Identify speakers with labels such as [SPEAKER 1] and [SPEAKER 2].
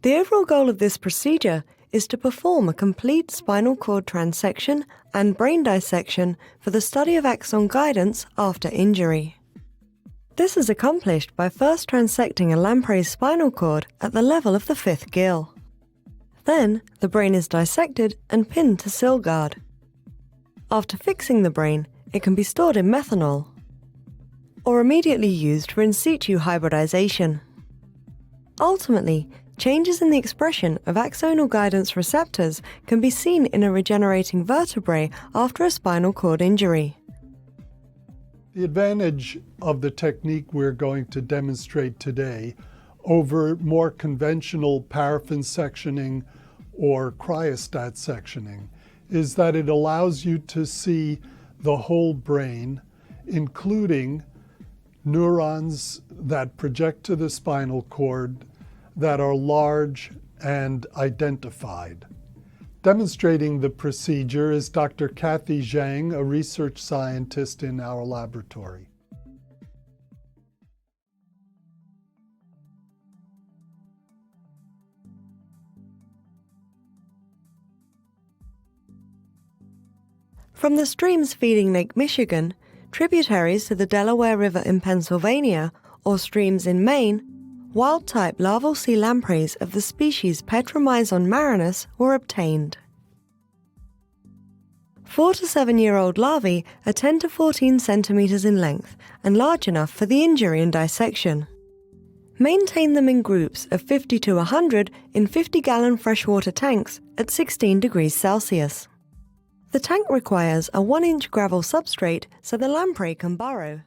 [SPEAKER 1] The overall goal of this procedure is to perform a complete spinal cord transection and brain dissection for the study of axon guidance after injury. This is accomplished by first transecting a lamprey's spinal cord at the level of the fifth gill. Then, the brain is dissected and pinned to sill guard. After fixing the brain, it can be stored in methanol, or immediately used for in situ hybridization. Ultimately, changes in the expression of axonal guidance receptors can be seen in a regenerating vertebrae after a spinal cord injury.
[SPEAKER 2] The advantage of the technique we're going to demonstrate today over more conventional paraffin sectioning or cryostat sectioning is that it allows you to see the whole brain, including neurons that project to the spinal cord that are large and identified. Demonstrating the procedure is Dr. Kathy Zhang, a research scientist in our laboratory.
[SPEAKER 1] From the streams feeding Lake Michigan, tributaries to the Delaware River in Pennsylvania, or streams in Maine, wild-type larval sea lampreys of the species Petromyzon marinus were obtained. 4 to 7-year-old larvae are 10 to 14 centimeters in length and large enough for the injury and dissection. Maintain them in groups of 50 to 100 in 50-gallon freshwater tanks at 16 degrees Celsius. The tank requires a 1-inch gravel substrate so the lamprey can burrow.